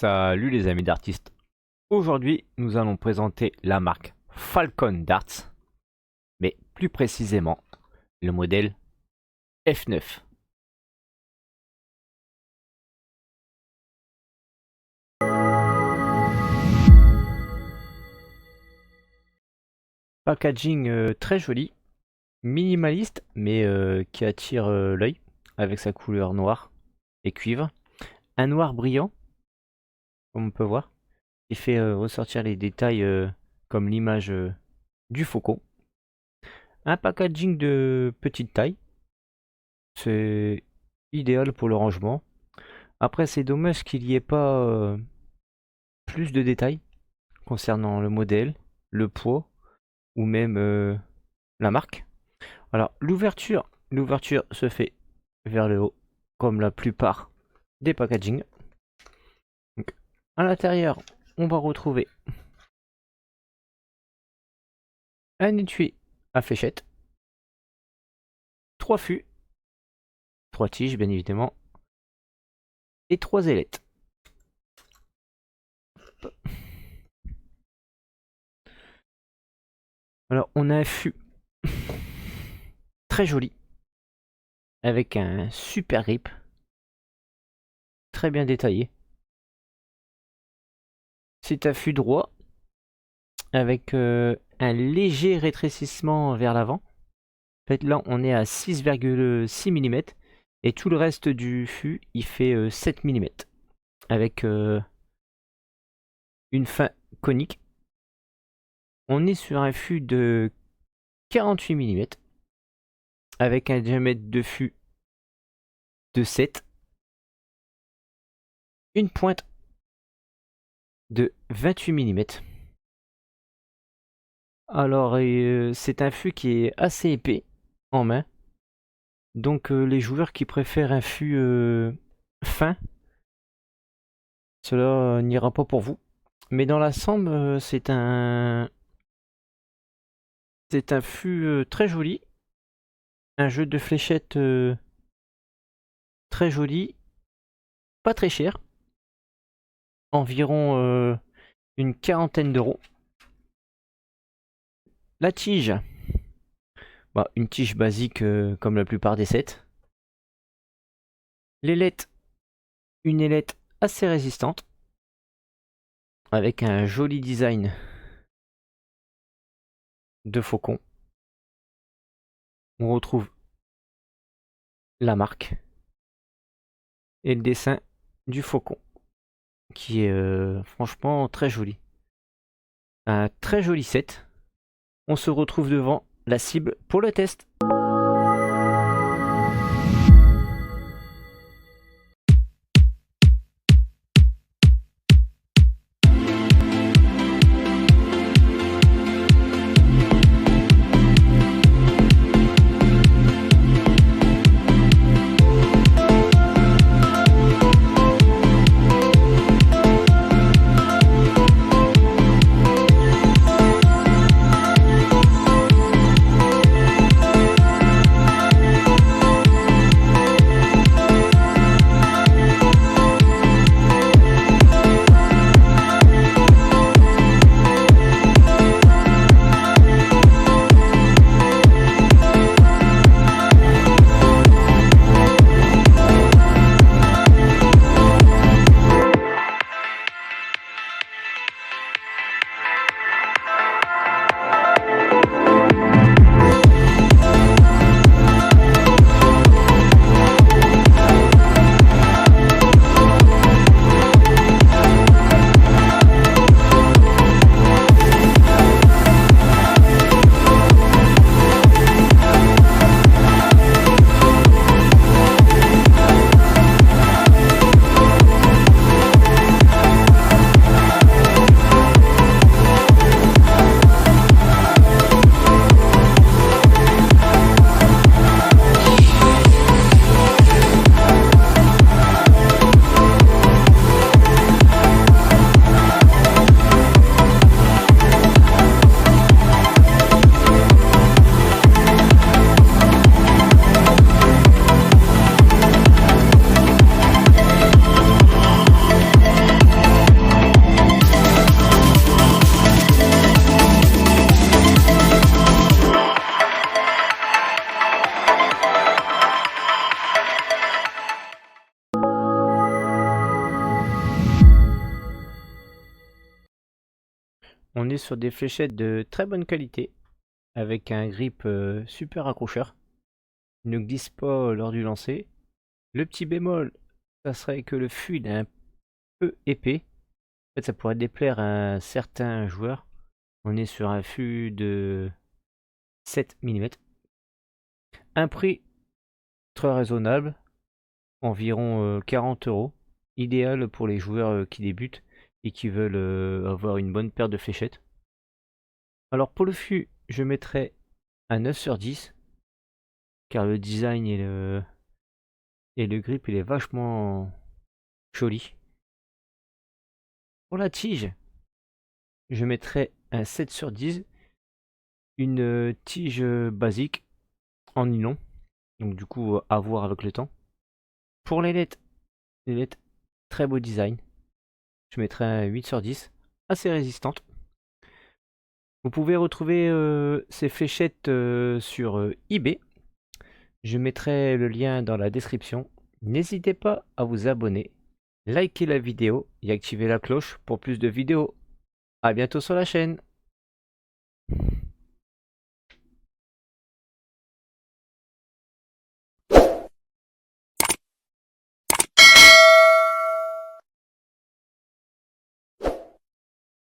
Salut les amis d'artistes. Aujourd'hui, nous allons présenter la marque Falcon Darts, mais plus précisément le modèle F9. Packaging très joli, minimaliste, mais qui attire l'œil avec sa couleur noire et cuivre. Un noir brillant, comme on peut voir, qui fait ressortir les détails comme l'image du faucon. Un packaging de petite taille, c'est idéal pour le rangement. Après, c'est dommage qu'il n'y ait pas plus de détails concernant le modèle, le poids ou même la marque. Alors, l'ouverture se fait vers le haut, comme la plupart des packaging. Donc, à l'intérieur, on va retrouver un étui à fléchette, 3 fûts, 3 tiges bien évidemment, et 3 ailettes. Alors, on a un fût très joli, avec un super grip, très bien détaillé. C'est un fût droit, avec un léger rétrécissement vers l'avant. En fait, là, on est à 6,6 mm, et tout le reste du fût, il fait 7 mm, avec une fin conique. On est sur un fût de 48 mm, avec un diamètre de fût de 7, une pointe de 28 mm. Alors, c'est un fût qui est assez épais en main, donc les joueurs qui préfèrent un fût fin, cela n'ira pas pour vous. Mais dans l'ensemble, c'est un fût très joli, un jeu de fléchettes très joli, pas très cher, environ une quarantaine d'euros. La tige, une tige basique comme la plupart des sets. L'ailette, une ailette assez résistante, avec un joli design de faucon. On retrouve la marque et le dessin du faucon, qui est franchement très joli. Un très joli set. On se retrouve devant la cible pour le test. on est sur des fléchettes de très bonne qualité, avec un grip super accrocheur. Il ne glisse pas lors du lancer. Le petit bémol, ça serait que le fût est un peu épais. En fait, ça pourrait déplaire à certains joueurs. On est sur un fût de 7 mm. Un prix très raisonnable, environ 40 €. Idéal pour les joueurs qui débutent et qui veulent avoir une bonne paire de fléchettes. Alors pour le fût, je mettrais un 9 sur 10, car le design et le grip il est vachement joli. Pour la tige, je mettrais un 7 sur 10, une tige basique en nylon, donc du coup à voir avec le temps. Pour les LED, très beau design, je mettrais un 8 sur 10, assez résistante. Vous pouvez retrouver ces fléchettes sur eBay. Je mettrai le lien dans la description. N'hésitez pas à vous abonner, liker la vidéo et activer la cloche pour plus de vidéos. A bientôt sur la chaîne.